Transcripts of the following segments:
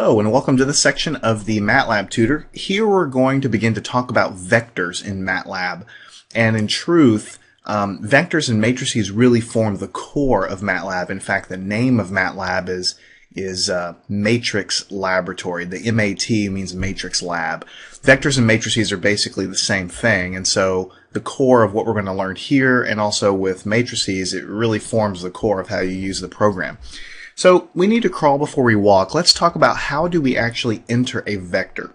Hello and welcome to this section of the MATLAB tutor. Here we're going to begin to talk about vectors in MATLAB. And in truth, vectors and matrices really form the core of MATLAB. In fact, the name of MATLAB is Matrix Laboratory. The MAT means Matrix Lab. Vectors and matrices are basically the same thing, and so the core of what we're going to learn here and also with matrices, it really forms the core of how you use the program. So we need to crawl before we walk. Let's talk about how do we actually enter a vector.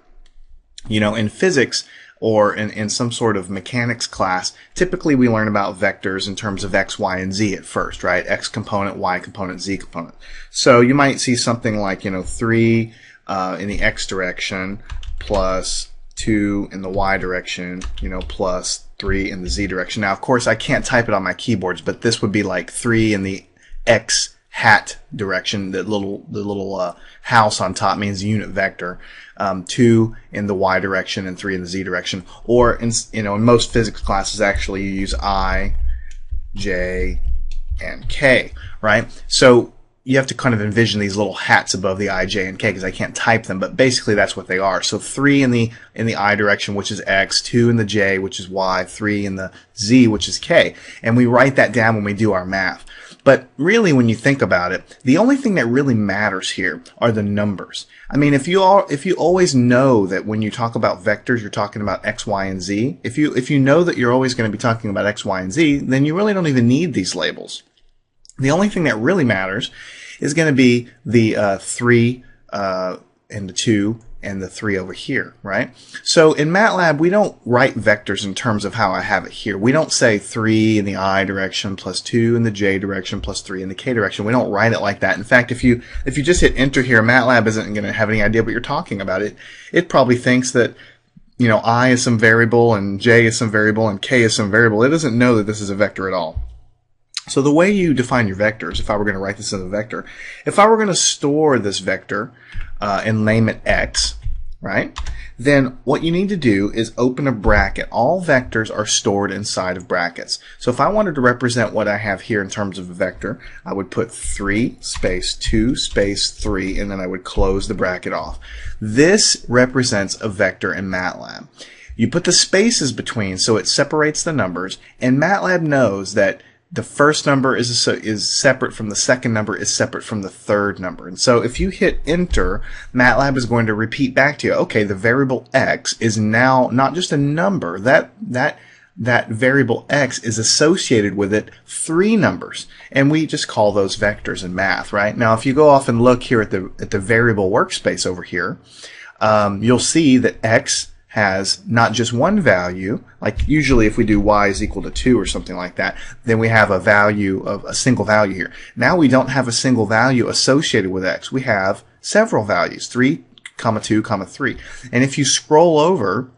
You know, in physics or in some sort of mechanics class, typically we learn about vectors in terms of x, y, and z at first, right? X component, y component, z component. So you might see something like, 3 in the x direction plus 2 in the y direction, plus 3 in the z direction. Now, of course, I can't type it on my keyboards, but this would be like 3 in the x hat direction. The little house on top means unit vector. 2 in the y direction and 3 in the z direction. Or in most physics classes, actually you use I, J, and K, right? So you have to kind of envision these little hats above the I, J, and K because I can't type them, but basically that's what they are. So 3 in the I direction, which is X, 2 in the J, which is Y, 3 in the Z, which is K. And we write that down when we do our math. But really, when you think about it, the only thing that really matters here are the numbers. I mean, if you always know that when you talk about vectors, you're talking about X, Y, and Z, if you know that you're always going to be talking about X, Y, and Z, then you really don't even need these labels. The only thing that really matters is going to be the 3 and the 2 and the 3 over here, right? So in MATLAB, we don't write vectors in terms of how I have it here. We don't say 3 in the I direction plus 2 in the J direction plus 3 in the K direction. We don't write it like that. In fact, if you just hit enter here, MATLAB isn't going to have any idea what you're talking about. It probably thinks that I is some variable and J is some variable and K is some variable. It doesn't know that this is a vector at all. So the way you define your vectors, if I were going to write this as a vector, if I were going to store this vector and name it X, right, then what you need to do is open a bracket. All vectors are stored inside of brackets. So if I wanted to represent what I have here in terms of a vector, I would put 3 space 2 space 3, and then I would close the bracket off. This represents a vector in MATLAB. You put the spaces between so it separates the numbers, and MATLAB knows that the first number is separate from the second number is separate from the third number. And so if you hit enter, MATLAB is going to repeat back to you, okay, the variable x is now not just a number. That variable x is associated with it 3 numbers. And we just call those vectors in math, right? Now if you go off and look here at the variable workspace over here, you'll see that x has not just one value, like usually if we do y is equal to 2 or something like that, then we have a value of a single value here. Now we don't have a single value associated with x. We have several values, 3, 2, 3. And if you scroll over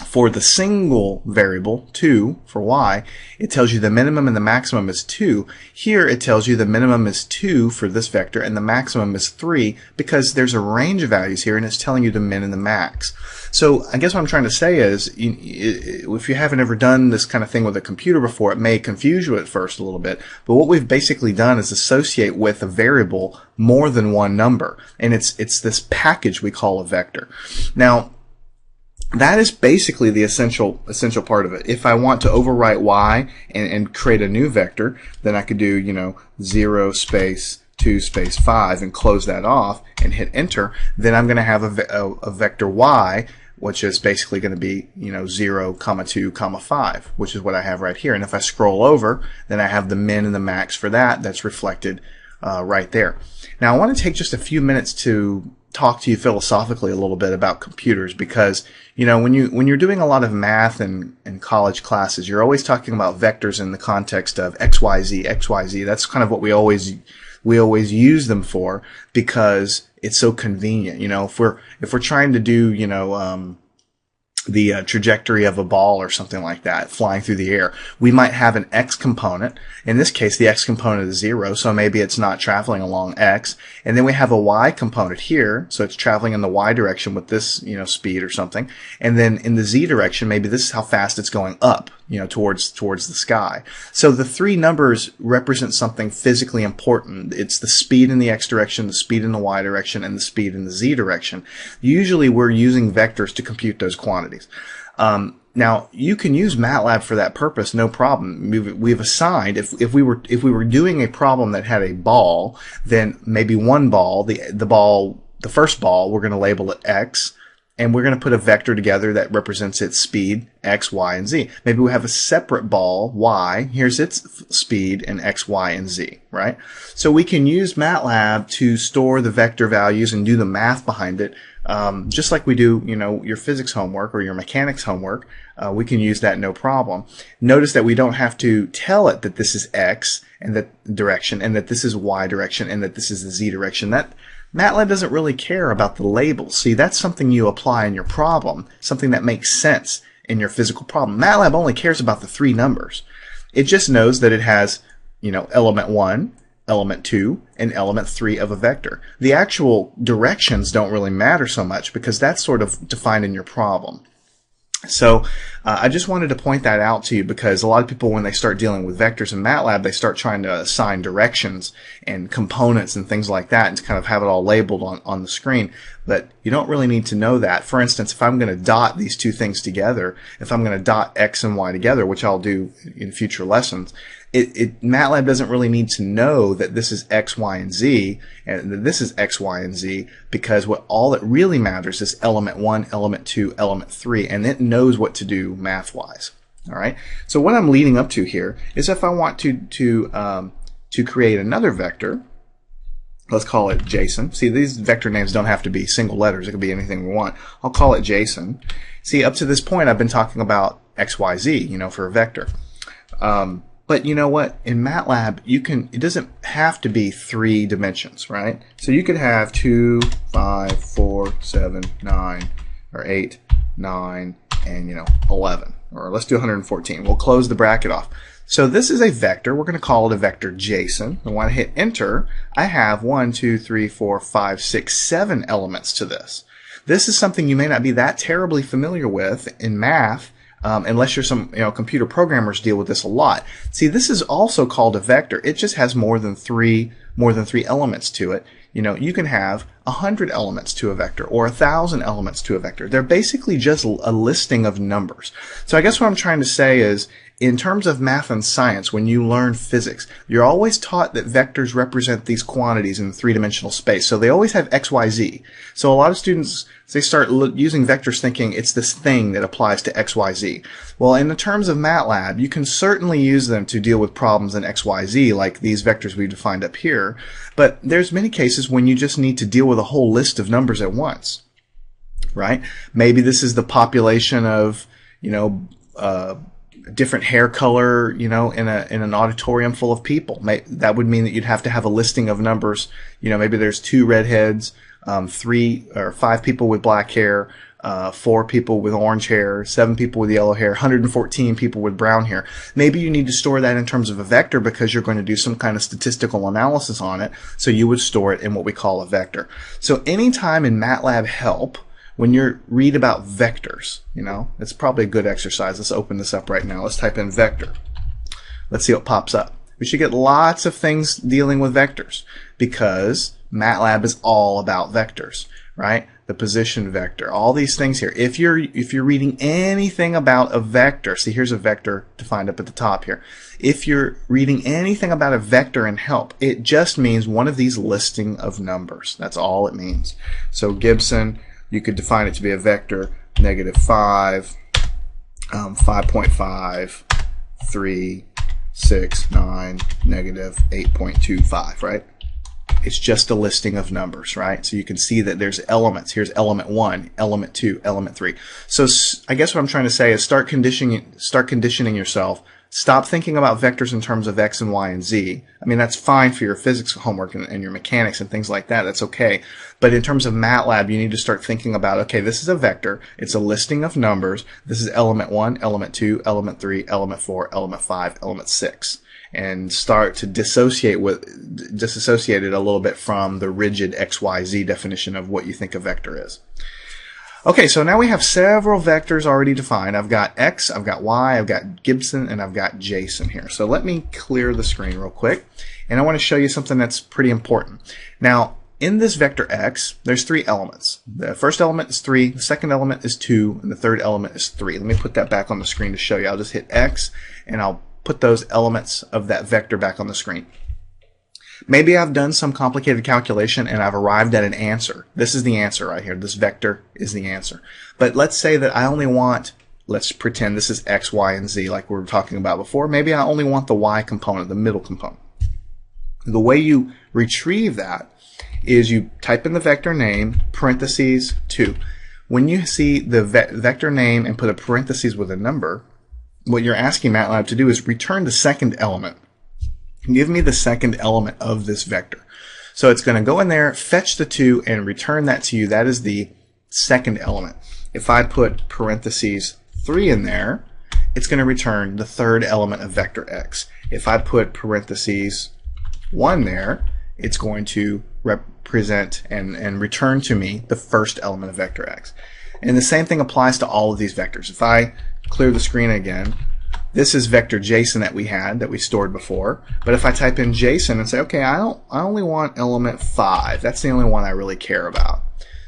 for the single variable, 2 for y, it tells you the minimum and the maximum is 2. Here it tells you the minimum is 2 for this vector and the maximum is 3 because there's a range of values here and it's telling you the min and the max. So I guess what I'm trying to say is, if you haven't ever done this kind of thing with a computer before, it may confuse you at first a little bit. But what we've basically done is associate with a variable more than one number. And it's this package we call a vector. Now, that is basically the essential part of it. If I want to overwrite y and create a new vector, then I could do, 0 space 2 space 5 and close that off and hit enter. Then I'm going to have a vector y, which is basically going to be 0, 2, 5, which is what I have right here. And if I scroll over, then I have the min and the max for that's reflected right there. Now I want to take just a few minutes to talk to you philosophically a little bit about computers because when you're doing a lot of math in college classes, you're always talking about vectors in the context of XYZ. That's kind of what we always use them for because it's so convenient. If we're trying to do the trajectory of a ball or something like that flying through the air, we might have an x component. In this case, the x component is 0, so maybe it's not traveling along x. And then we have a y component here, so it's traveling in the y direction with this speed or something. And then in the z direction, maybe this is how fast it's going up. towards the sky. So the three numbers represent something physically important. It's the speed in the x direction, the speed in the y direction, and the speed in the z direction. Usually we're using vectors to compute those quantities. Now you can use MATLAB for that purpose, no problem. We've assigned, if we were doing a problem that had a ball, then maybe one ball, the first ball, we're going to label it x, and we're going to put a vector together that represents its speed, x, y, and z. Maybe we have a separate ball, y, here's its speed, and x, y, and z, right? So we can use MATLAB to store the vector values and do the math behind it, just like we do, your physics homework or your mechanics homework. We can use that no problem. Notice that we don't have to tell it that this is x and that direction, and that this is y direction, and that this is the z direction. That MATLAB doesn't really care about the labels. See, that's something you apply in your problem, something that makes sense in your physical problem. MATLAB only cares about the three numbers. It just knows that it has, element 1, element 2, and element 3 of a vector. The actual directions don't really matter so much because that's sort of defined in your problem. So I just wanted to point that out to you because a lot of people, when they start dealing with vectors in MATLAB, they start trying to assign directions and components and things like that and to kind of have it all labeled on the screen. But you don't really need to know that. For instance, if I'm going to dot these two things together, if I'm going to dot x and y together, which I'll do in future lessons, MATLAB doesn't really need to know that this is x, y, and z, and that this is x, y, and z, because all that really matters is element 1, element 2, element 3, and it knows what to do math-wise. All right. So what I'm leading up to here is if I want to create another vector, let's call it Jason. See, these vector names don't have to be single letters. It could be anything we want. I'll call it Jason. See, up to this point, I've been talking about x, y, z, for a vector. But you know what? In MATLAB, it doesn't have to be 3 dimensions, right? So you could have 2, 5, 4, 7, 9, or 8, 9, and 11. Or let's do 114. We'll close the bracket off. So this is a vector. We're going to call it a vector Jason. And when I hit enter, I have 1, 2, 3, 4, 5, 6, 7 elements to this. This is something you may not be that terribly familiar with in math, unless you're some computer programmers deal with this a lot. See, this is also called a vector. It just has more than three elements to it. You can have 100 elements to a vector or 1,000 elements to a vector. They're basically just a listing of numbers. So I guess what I'm trying to say is, in terms of math and science, when you learn physics, you're always taught that vectors represent these quantities in three-dimensional space. So they always have x, y, z. So a lot of students, they start using vectors thinking it's this thing that applies to x, y, z. Well, in the terms of MATLAB, you can certainly use them to deal with problems in x, y, z, like these vectors we've defined up here. But there's many cases when you just need to deal with a whole list of numbers at once, right? Maybe this is the population of, different hair color, in an auditorium full of people. That would mean that you'd have to have a listing of numbers. Maybe there's 2 redheads, 3 or 5 people with black hair, 4 people with orange hair, 7 people with yellow hair, 114 people with brown hair. Maybe you need to store that in terms of a vector because you're going to do some kind of statistical analysis on it. So you would store it in what we call a vector. So anytime in MATLAB help, when you read about vectors, it's probably a good exercise. Let's open this up right now. Let's type in vector. Let's see what pops up. We should get lots of things dealing with vectors because MATLAB is all about vectors, right? The position vector, all these things here. If you're reading anything about a vector, see, here's a vector defined up at the top here. If you're reading anything about a vector in help, it just means one of these listing of numbers. That's all it means. So Gibson, you could define it to be a vector, -5, 5.5, 3, 6, 9, -8.25, right? It's just a listing of numbers, right? So you can see that there's elements. Here's element 1, element 2, element 3. So I guess what I'm trying to say is start conditioning yourself. Stop thinking about vectors in terms of x and y and z. I mean, that's fine for your physics homework and your mechanics and things like that. That's okay. But in terms of MATLAB, you need to start thinking about, okay, this is a vector. It's a listing of numbers. This is element 1, element 2, element 3, element 4, element 5, element 6. And start to dissociate it a little bit from the rigid XYZ definition of what you think a vector is. Okay, so now we have several vectors already defined. I've got X, I've got Y, I've got Gibson, and I've got Jason here. So let me clear the screen real quick. And I want to show you something that's pretty important. Now, in this vector X, there's 3 elements. The first element is 3, the second element is 2, and the third element is 3. Let me put that back on the screen to show you. I'll just hit X, and I'll put those elements of that vector back on the screen. Maybe I've done some complicated calculation and I've arrived at an answer. This is the answer right here. This vector is the answer. But let's say that I only want, let's pretend this is X, Y, and Z like we were talking about before. Maybe I only want the Y component, the middle component. The way you retrieve that is you type in the vector name, parentheses, 2. When you see the vector name and put a parentheses with a number, what you're asking MATLAB to do is return the second element. Give me the second element of this vector. So it's going to go in there, fetch the 2, and return that to you. That is the second element. If I put parentheses 3 in there, it's going to return the third element of vector X. If I put parentheses 1 there, it's going to represent and return to me the first element of vector X. And the same thing applies to all of these vectors. If I clear the screen again, this is vector Jason that we stored before. But if I type in Jason and say, okay, I only want element 5. That's the only one I really care about.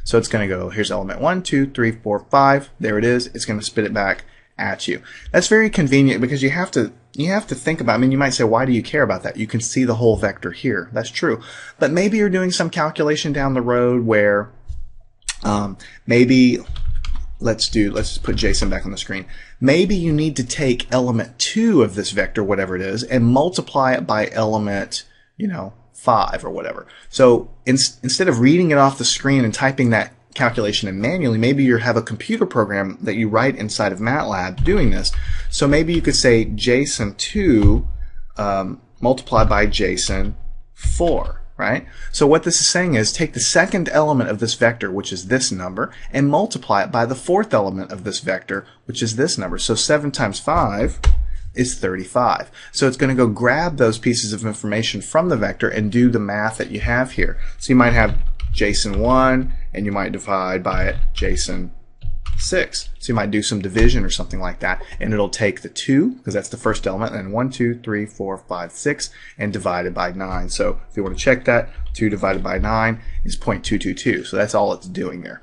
So it's going to go, here's element 1, 2, 3, 4, 5. There it is. It's going to spit it back at you. That's very convenient because you have to think about, I mean, you might say, why do you care about that? You can see the whole vector here. That's true. But maybe you're doing some calculation down the road where maybe let's just put Jason back on the screen. Maybe you need to take element 2 of this vector, whatever it is, and multiply it by element, 5 or whatever. So instead of reading it off the screen and typing that calculation in manually, maybe you have a computer program that you write inside of MATLAB doing this. So maybe you could say Jason 2 multiplied by Jason 4. Right? So what this is saying is take the second element of this vector, which is this number, and multiply it by the fourth element of this vector, which is this number. So 7 times 5 is 35. So it's going to go grab those pieces of information from the vector and do the math that you have here. So you might have Jason 1, and you might divide by it Jason 6. So you might do some division or something like that, and it'll take the 2, because that's the first element, and 1, 2, 3, 4, 5, 6, and divide it by 9. So if you want to check that, 2 divided by 9 is 0.222. So that's all it's doing there.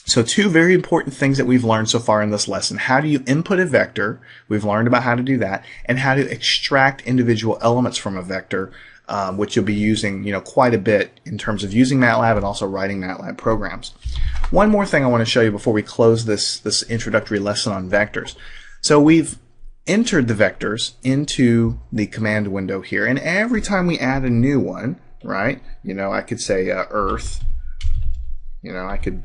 So 2 very important things that we've learned so far in this lesson. How do you input a vector? We've learned about how to do that, and how to extract individual elements from a vector, which you'll be using, quite a bit in terms of using MATLAB and also writing MATLAB programs. One more thing I want to show you before we close this introductory lesson on vectors. So we've entered the vectors into the command window here, and every time we add a new one, right? I could say Earth. I could,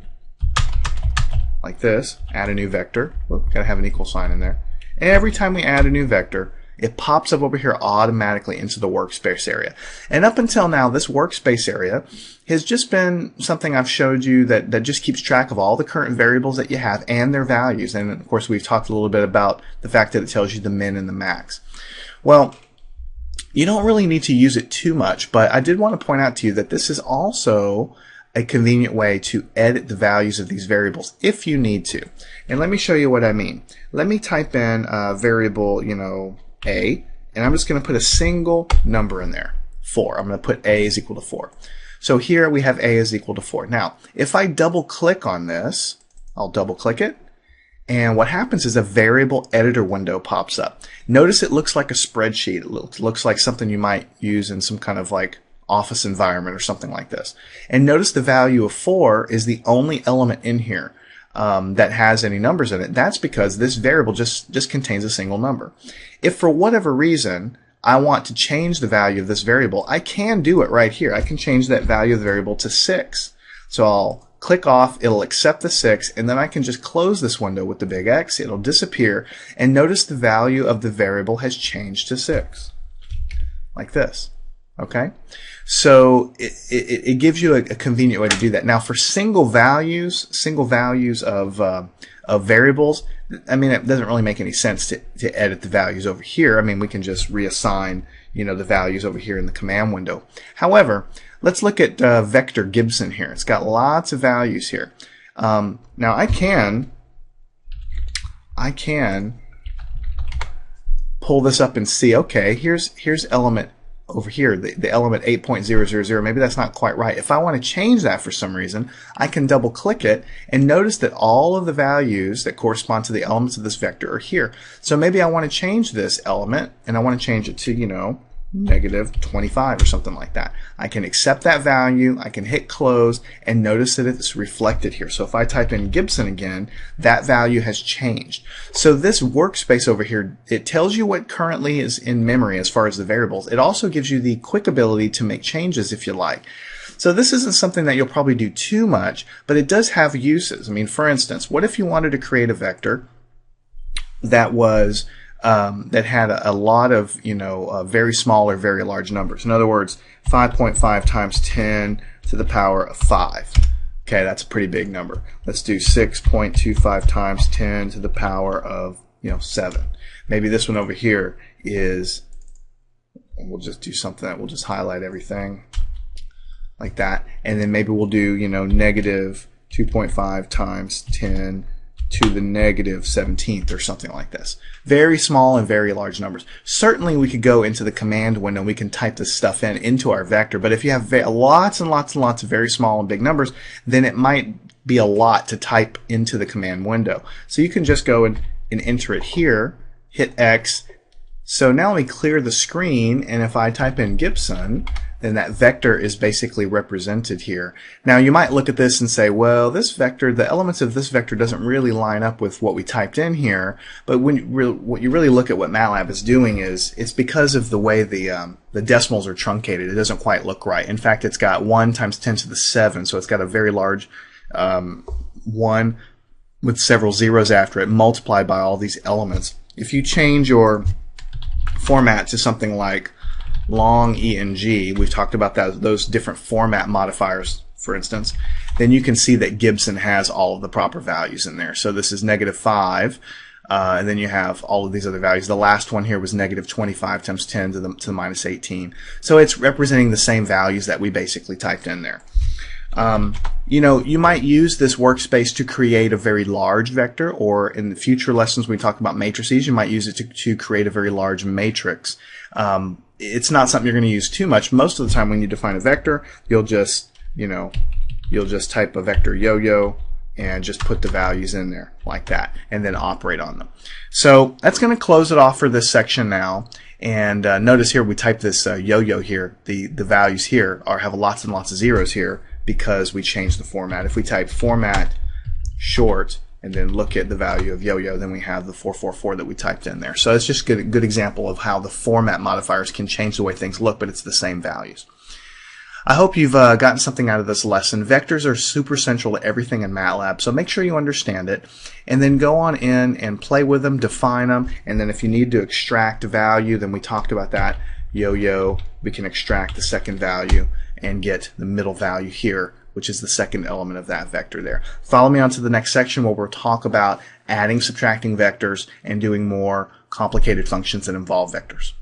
like this, add a new vector. Whoop, gotta have an equal sign in there. Every time we add a new vector, it pops up over here automatically into the workspace area. And up until now, this workspace area has just been something I've showed you that just keeps track of all the current variables that you have and their values. And of course, we've talked a little bit about the fact that it tells you the min and the max. Well, you don't really need to use it too much, but I did want to point out to you that this is also a convenient way to edit the values of these variables if you need to. And let me show you what I mean. Let me type in a variable, A, and I'm just going to put a single number in there, 4. I'm going to put A is equal to 4. So here we have A is equal to 4. Now, if I double click on this, I'll double click it, and what happens is a variable editor window pops up. Notice it looks like a spreadsheet. It looks like something you might use in some kind of like office environment or something like this. And notice the value of 4 is the only element in here that has any numbers in it. That's because this variable just contains a single number. If for whatever reason I want to change the value of this variable, I can do it right here. I can change that value of the variable to 6. So I'll click off, it'll accept the 6, and then I can just close this window with the big X. It'll disappear, and notice the value of the variable has changed to 6. Like this. Okay? So it gives you a convenient way to do that. Now for single values of variables, I mean, it doesn't really make any sense to edit the values over here. I mean, we can just reassign, the values over here in the command window. However, let's look at vector Gibson here. It's got lots of values here. Now I can pull this up and see, okay, here's element over here, the element 8.000. Maybe that's not quite right. If I want to change that for some reason, I can double click it and notice that all of the values that correspond to the elements of this vector are here. So maybe I want to change this element and I want to change it to, you know, -25 or something like that. I can accept that value, I can hit close, and notice that it's reflected here. So if I type in Gibson again, that value has changed. So this workspace over here, it tells you what currently is in memory as far as the variables. It also gives you the quick ability to make changes if you like. So this isn't something that you'll probably do too much, but it does have uses. I mean, for instance, what if you wanted to create a vector that was that had a lot of, you know, very small or very large numbers. In other words, 5.5 times 10 to the power of 5. Okay, that's a pretty big number. Let's do 6.25 times 10 to the power of, you know, 7. Maybe this one over here is, we'll just do something that we'll just highlight everything like that. And then maybe we'll do, you know, -2.5 times 10 to the -17th or something like this. Very small and very large numbers. Certainly we could go into the command window and we can type this stuff into our vector, but if you have lots and lots and lots of very small and big numbers, then it might be a lot to type into the command window. So you can just go and enter it here, hit X. So now let me clear the screen, and if I type in Gibson, then that vector is basically represented here. Now you might look at this and say, well, this vector, the elements of this vector doesn't really line up with what we typed in here. But when what you really look at what MATLAB is doing is, it's because of the way the decimals are truncated. It doesn't quite look right. In fact, it's got 1 times 10 to the 7, so it's got a very large 1 with several zeros after it, multiplied by all these elements. If you change your format to something like long ENG, we've talked about those different format modifiers, for instance, then you can see that Gibson has all of the proper values in there. So this is -5, and then you have all of these other values. The last one here was -25 times 10 to the -18. So it's representing the same values that we basically typed in there. You know, you might use this workspace to create a very large vector, or in the future lessons when we talk about matrices, you might use it to create a very large matrix. It's not something you're going to use too much. Most of the time when you define a vector, you'll just, you know, you'll just type a vector yo-yo and just put the values in there like that and then operate on them. So that's going to close it off for this section now. And notice here we type this yo-yo here. The values here have lots and lots of zeros here because we changed the format. If we type format short and then look at the value of yo-yo, then we have the 444 that we typed in there. So it's just a good example of how the format modifiers can change the way things look, but it's the same values. I hope you've gotten something out of this lesson. Vectors are super central to everything in MATLAB, so make sure you understand it, and then go on in and play with them, define them, and then if you need to extract a value, then we talked about that, yo-yo, we can extract the second value and get the middle value here, which is the second element of that vector there. Follow me on to the next section where we'll talk about adding, subtracting vectors, and doing more complicated functions that involve vectors.